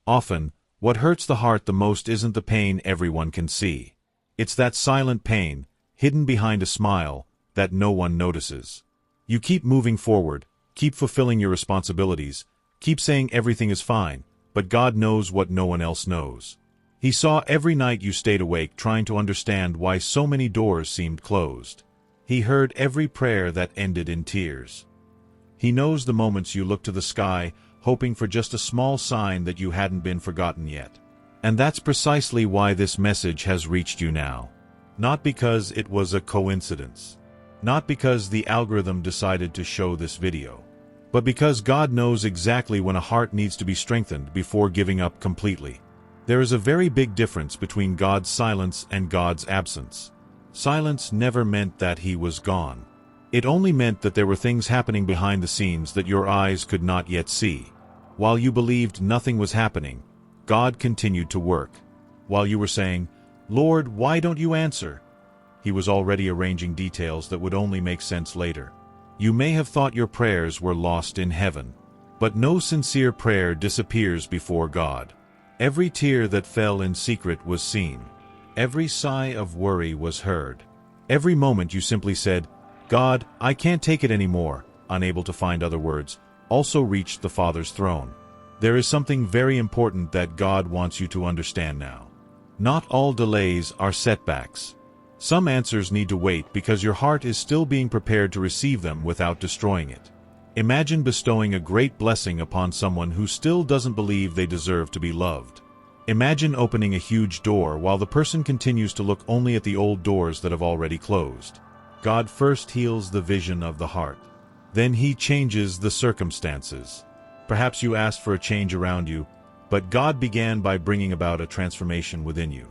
Often, what hurts the heart the most isn't the pain everyone can see. It's that silent pain, hidden behind a smile, that no one notices. You keep moving forward, keep fulfilling your responsibilities, keep saying everything is fine, but God knows what no one else knows. He saw every night you stayed awake trying to understand why so many doors seemed closed. He heard every prayer that ended in tears. He knows the moments you look to the sky, hoping for just a small sign that you hadn't been forgotten yet. And that's precisely why this message has reached you now. Not because it was a coincidence. Not because the algorithm decided to show this video. But because God knows exactly when a heart needs to be strengthened before giving up completely. There is a very big difference between God's silence and God's absence. Silence never meant that He was gone. It only meant that there were things happening behind the scenes that your eyes could not yet see. While you believed nothing was happening, God continued to work. While you were saying, "Lord, why don't you answer?" He was already arranging details that would only make sense later. You may have thought your prayers were lost in heaven. But no sincere prayer disappears before God. Every tear that fell in secret was seen. Every sigh of worry was heard. Every moment you simply said, "God, I can't take it anymore," unable to find other words, also reached the Father's throne. There is something very important that God wants you to understand now. Not all delays are setbacks. Some answers need to wait because your heart is still being prepared to receive them without destroying it. Imagine bestowing a great blessing upon someone who still doesn't believe they deserve to be loved. Imagine opening a huge door while the person continues to look only at the old doors that have already closed. God first heals the vision of the heart. Then He changes the circumstances. Perhaps you asked for a change around you, but God began by bringing about a transformation within you.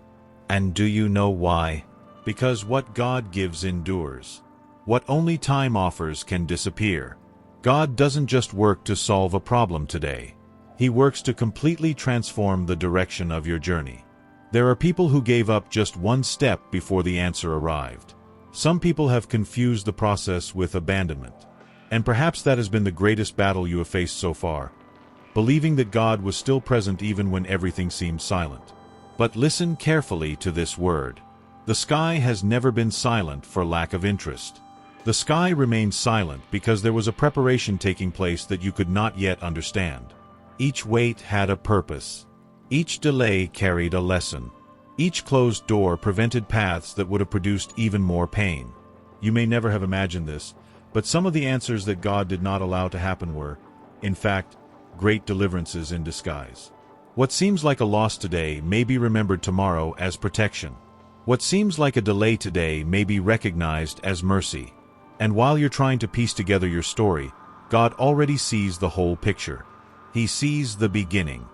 And do you know why? Because what God gives endures. What only time offers can disappear. God doesn't just work to solve a problem today. He works to completely transform the direction of your journey. There are people who gave up just one step before the answer arrived. Some people have confused the process with abandonment. And perhaps that has been the greatest battle you have faced so far. Believing that God was still present even when everything seemed silent. But listen carefully to this word. The sky has never been silent for lack of interest. The sky remained silent because there was a preparation taking place that you could not yet understand. Each wait had a purpose. Each delay carried a lesson. Each closed door prevented paths that would have produced even more pain. You may never have imagined this, but some of the answers that God did not allow to happen were, in fact, great deliverances in disguise. What seems like a loss today may be remembered tomorrow as protection. What seems like a delay today may be recognized as mercy. And while you're trying to piece together your story, God already sees the whole picture. He sees the beginning.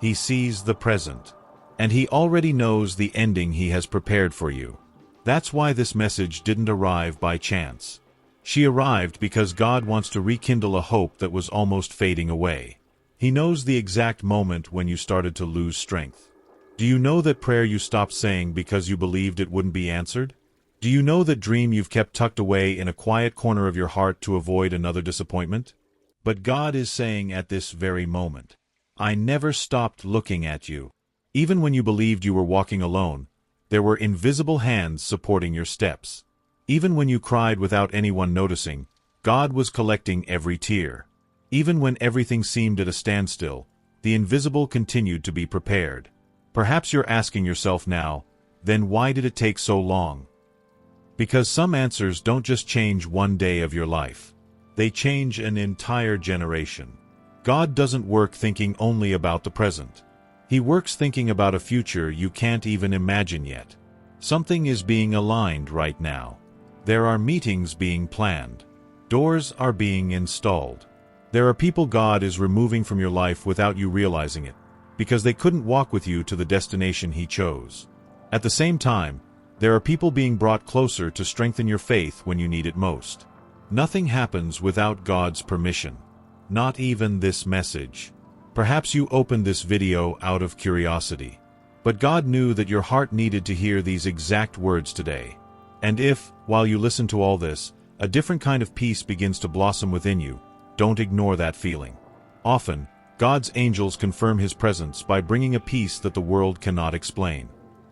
He sees the present. And He already knows the ending He has prepared for you. That's why this message didn't arrive by chance. She arrived because God wants to rekindle a hope that was almost fading away. He knows the exact moment when you started to lose strength. Do you know that prayer you stopped saying because you believed it wouldn't be answered? Do you know that dream you've kept tucked away in a quiet corner of your heart to avoid another disappointment? But God is saying at this very moment, I never stopped looking at you. Even when you believed you were walking alone, there were invisible hands supporting your steps. Even when you cried without anyone noticing, God was collecting every tear. Even when everything seemed at a standstill, the invisible continued to be prepared. Perhaps you're asking yourself now, then why did it take so long? Because some answers don't just change one day of your life. They change an entire generation. God doesn't work thinking only about the present. He works thinking about a future you can't even imagine yet. Something is being aligned right now. There are meetings being planned. Doors are being installed. There are people God is removing from your life without you realizing it, because they couldn't walk with you to the destination He chose. At the same time, there are people being brought closer to strengthen your faith when you need it most. Nothing happens without God's permission. Not even this message. Perhaps you opened this video out of curiosity. But God knew that your heart needed to hear these exact words today. And if, while you listen to all this, a different kind of peace begins to blossom within you, don't ignore that feeling. Often, God's angels confirm His presence by bringing a peace that the world cannot explain.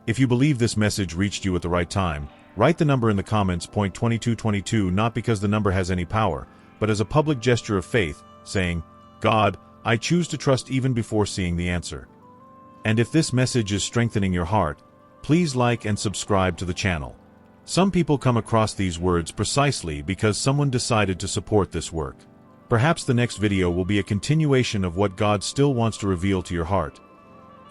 If you believe this message reached you at the right time, write the number in the comments .2222, not because the number has any power, but as a public gesture of faith, saying, God, I choose to trust even before seeing the answer. And if this message is strengthening your heart, please like and subscribe to the channel. Some people come across these words precisely because someone decided to support this work. Perhaps the next video will be a continuation of what God still wants to reveal to your heart.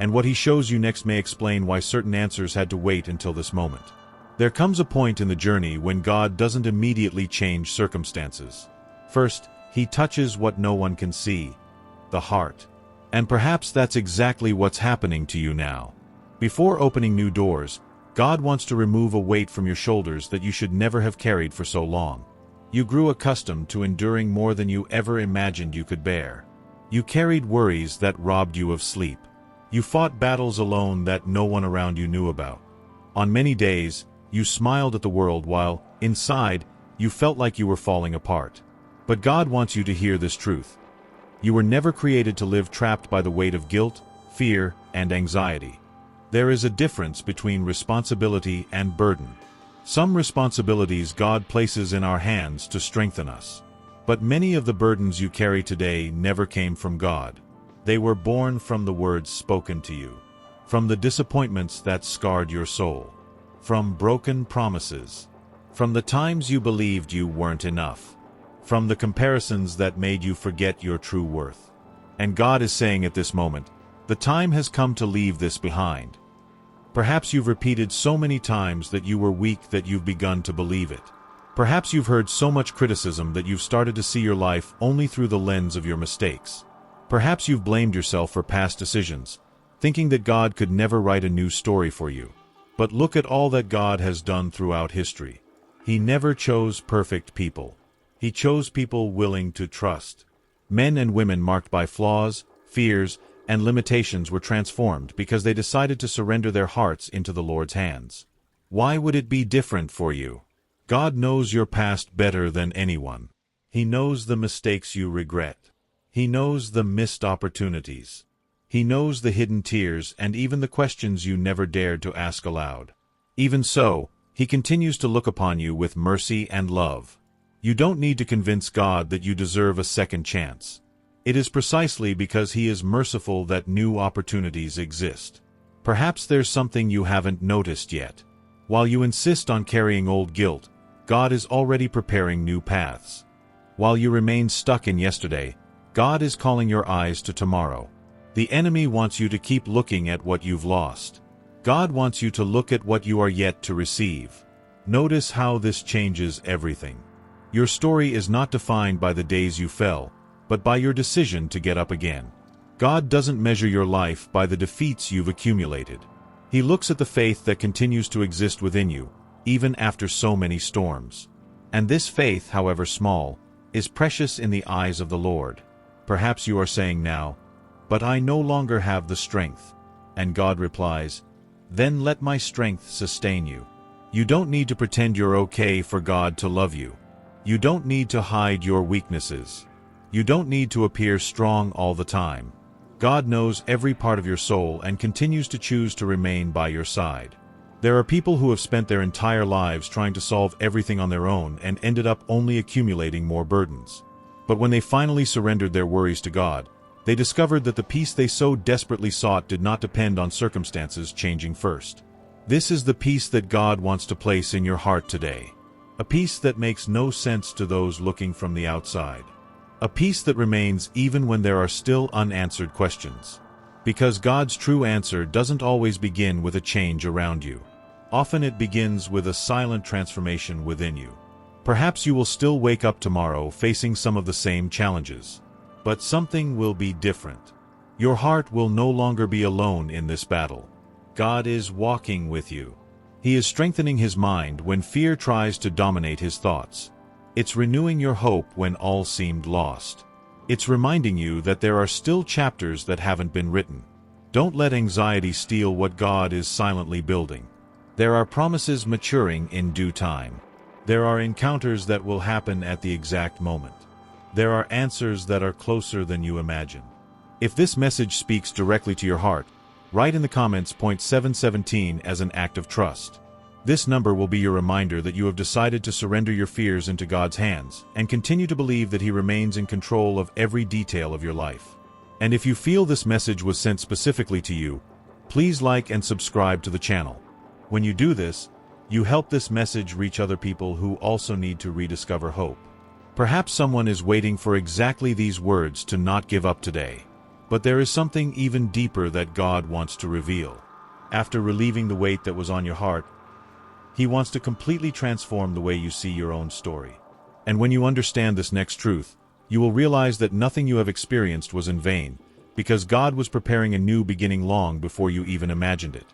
And what He shows you next may explain why certain answers had to wait until this moment. There comes a point in the journey when God doesn't immediately change circumstances. First, He touches what no one can see, the heart. And perhaps that's exactly what's happening to you now. Before opening new doors, God wants to remove a weight from your shoulders that you should never have carried for so long. You grew accustomed to enduring more than you ever imagined you could bear. You carried worries that robbed you of sleep. You fought battles alone that no one around you knew about. On many days, you smiled at the world while, inside, you felt like you were falling apart. But God wants you to hear this truth. You were never created to live trapped by the weight of guilt, fear, and anxiety. There is a difference between responsibility and burden. Some responsibilities God places in our hands to strengthen us. But many of the burdens you carry today never came from God. They were born from the words spoken to you, from the disappointments that scarred your soul, from broken promises, from the times you believed you weren't enough, from the comparisons that made you forget your true worth. And God is saying at this moment, the time has come to leave this behind. Perhaps you've repeated so many times that you were weak that you've begun to believe it. Perhaps you've heard so much criticism that you've started to see your life only through the lens of your mistakes. Perhaps you've blamed yourself for past decisions, thinking that God could never write a new story for you. But look at all that God has done throughout history. He never chose perfect people. He chose people willing to trust. Men and women marked by flaws, fears, and limitations were transformed because they decided to surrender their hearts into the Lord's hands. Why would it be different for you? God knows your past better than anyone. He knows the mistakes you regret. He knows the missed opportunities. He knows the hidden tears and even the questions you never dared to ask aloud. Even so, He continues to look upon you with mercy and love. You don't need to convince God that you deserve a second chance. It is precisely because He is merciful that new opportunities exist. Perhaps there's something you haven't noticed yet. While you insist on carrying old guilt, God is already preparing new paths. While you remain stuck in yesterday, God is calling your eyes to tomorrow. The enemy wants you to keep looking at what you've lost. God wants you to look at what you are yet to receive. Notice how this changes everything. Your story is not defined by the days you fell, but by your decision to get up again. God doesn't measure your life by the defeats you've accumulated. He looks at the faith that continues to exist within you, even after so many storms. And this faith, however small, is precious in the eyes of the Lord. Perhaps you are saying now, "But I no longer have the strength." And God replies, "Then let my strength sustain you." You don't need to pretend you're okay for God to love you. You don't need to hide your weaknesses. You don't need to appear strong all the time. God knows every part of your soul and continues to choose to remain by your side. There are people who have spent their entire lives trying to solve everything on their own and ended up only accumulating more burdens. But when they finally surrendered their worries to God, they discovered that the peace they so desperately sought did not depend on circumstances changing first. This is the peace that God wants to place in your heart today. A peace that makes no sense to those looking from the outside. A peace that remains even when there are still unanswered questions. Because God's true answer doesn't always begin with a change around you. Often it begins with a silent transformation within you. Perhaps you will still wake up tomorrow facing some of the same challenges. But something will be different. Your heart will no longer be alone in this battle. God is walking with you. He is strengthening His mind when fear tries to dominate His thoughts. It's renewing your hope when all seemed lost. It's reminding you that there are still chapters that haven't been written. Don't let anxiety steal what God is silently building. There are promises maturing in due time. There are encounters that will happen at the exact moment. There are answers that are closer than you imagine. If this message speaks directly to your heart, write in the comments point 717 as an act of trust. This number will be your reminder that you have decided to surrender your fears into God's hands and continue to believe that He remains in control of every detail of your life. And if you feel this message was sent specifically to you, please like and subscribe to the channel. When you do this, you help this message reach other people who also need to rediscover hope. Perhaps someone is waiting for exactly these words to not give up today. But there is something even deeper that God wants to reveal. After relieving the weight that was on your heart, He wants to completely transform the way you see your own story. And when you understand this next truth, you will realize that nothing you have experienced was in vain, because God was preparing a new beginning long before you even imagined it.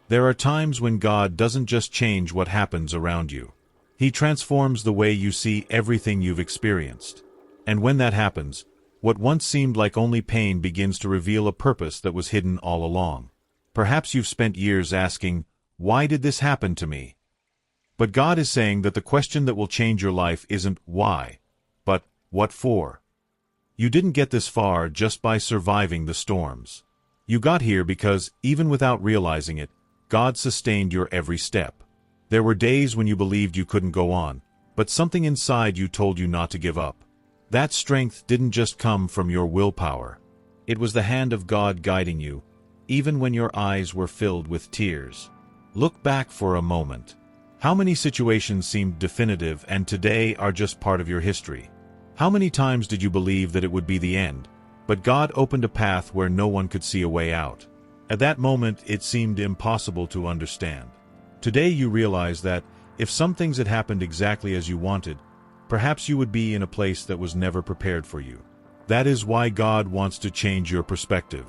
There are times when God doesn't just change what happens around you. He transforms the way you see everything you've experienced. And when that happens, what once seemed like only pain begins to reveal a purpose that was hidden all along. Perhaps you've spent years asking, "Why did this happen to me?" But God is saying that the question that will change your life isn't why, but what for. You didn't get this far just by surviving the storms. You got here because, even without realizing it, God sustained your every step. There were days when you believed you couldn't go on, but something inside you told you not to give up. That strength didn't just come from your willpower. It was the hand of God guiding you, even when your eyes were filled with tears. Look back for a moment. How many situations seemed definitive and today are just part of your history? How many times did you believe that it would be the end, but God opened a path where no one could see a way out? At that moment, it seemed impossible to understand. Today you realize that, if some things had happened exactly as you wanted, perhaps you would be in a place that was never prepared for you. That is why God wants to change your perspective.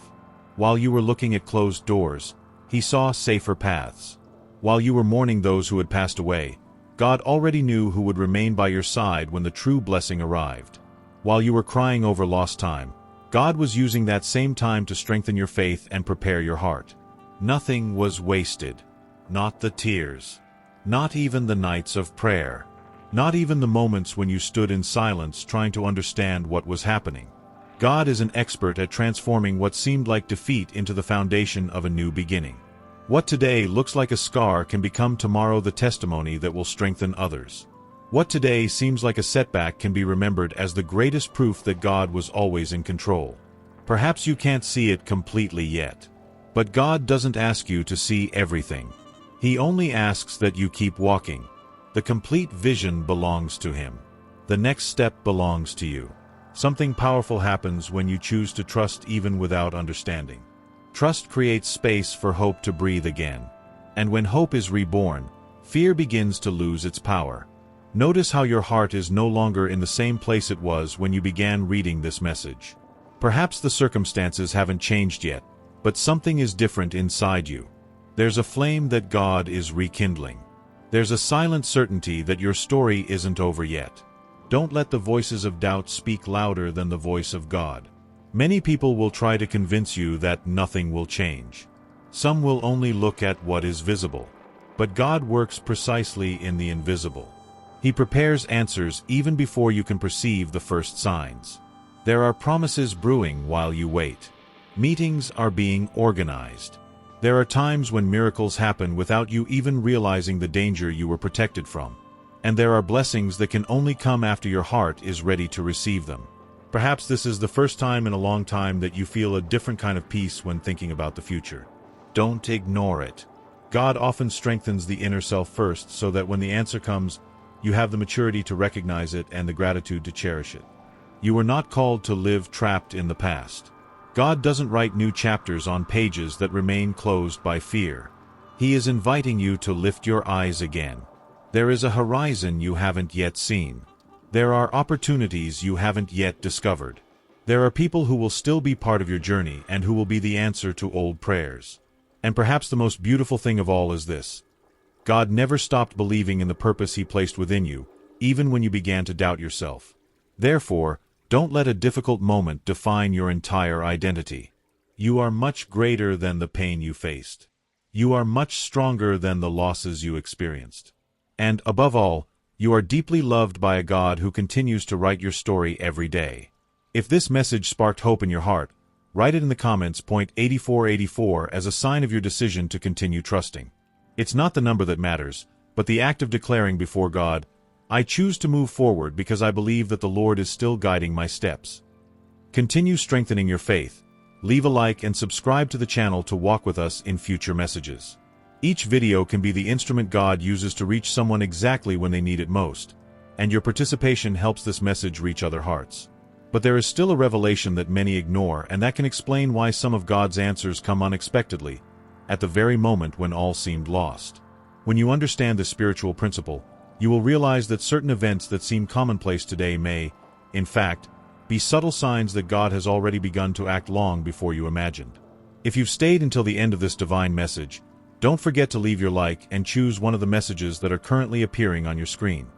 While you were looking at closed doors, He saw safer paths. While you were mourning those who had passed away, God already knew who would remain by your side when the true blessing arrived. While you were crying over lost time, God was using that same time to strengthen your faith and prepare your heart. Nothing was wasted. Not the tears. Not even the nights of prayer. Not even the moments when you stood in silence trying to understand what was happening. God is an expert at transforming what seemed like defeat into the foundation of a new beginning. What today looks like a scar can become tomorrow the testimony that will strengthen others. What today seems like a setback can be remembered as the greatest proof that God was always in control. Perhaps you can't see it completely yet. But God doesn't ask you to see everything. He only asks that you keep walking. The complete vision belongs to Him. The next step belongs to you. Something powerful happens when you choose to trust even without understanding. Trust creates space for hope to breathe again. And when hope is reborn, fear begins to lose its power. Notice how your heart is no longer in the same place it was when you began reading this message. Perhaps the circumstances haven't changed yet, but something is different inside you. There's a flame that God is rekindling. There's a silent certainty that your story isn't over yet. Don't let the voices of doubt speak louder than the voice of God. Many people will try to convince you that nothing will change. Some will only look at what is visible. But God works precisely in the invisible. He prepares answers even before you can perceive the first signs. There are promises brewing while you wait. Meetings are being organized. There are times when miracles happen without you even realizing the danger you were protected from. And there are blessings that can only come after your heart is ready to receive them. Perhaps this is the first time in a long time that you feel a different kind of peace when thinking about the future. Don't ignore it. God often strengthens the inner self first so that when the answer comes, you have the maturity to recognize it and the gratitude to cherish it. You are not called to live trapped in the past. God doesn't write new chapters on pages that remain closed by fear. He is inviting you to lift your eyes again. There is a horizon you haven't yet seen. There are opportunities you haven't yet discovered. There are people who will still be part of your journey and who will be the answer to old prayers. And perhaps the most beautiful thing of all is this: God never stopped believing in the purpose He placed within you, even when you began to doubt yourself. Therefore, don't let a difficult moment define your entire identity. You are much greater than the pain you faced. You are much stronger than the losses you experienced. And, above all, you are deeply loved by a God who continues to write your story every day. If this message sparked hope in your heart, write it in the comments point 8484 as a sign of your decision to continue trusting. It's not the number that matters, but the act of declaring before God, I choose to move forward because I believe that the Lord is still guiding my steps. Continue strengthening your faith. Leave a like and subscribe to the channel to walk with us in future messages. Each video can be the instrument God uses to reach someone exactly when they need it most, and your participation helps this message reach other hearts. But there is still a revelation that many ignore, and that can explain why some of God's answers come unexpectedly, at the very moment when all seemed lost. When you understand this spiritual principle, you will realize that certain events that seem commonplace today may, in fact, be subtle signs that God has already begun to act long before you imagined. If you've stayed until the end of this divine message, don't forget to leave your like and choose one of the messages that are currently appearing on your screen.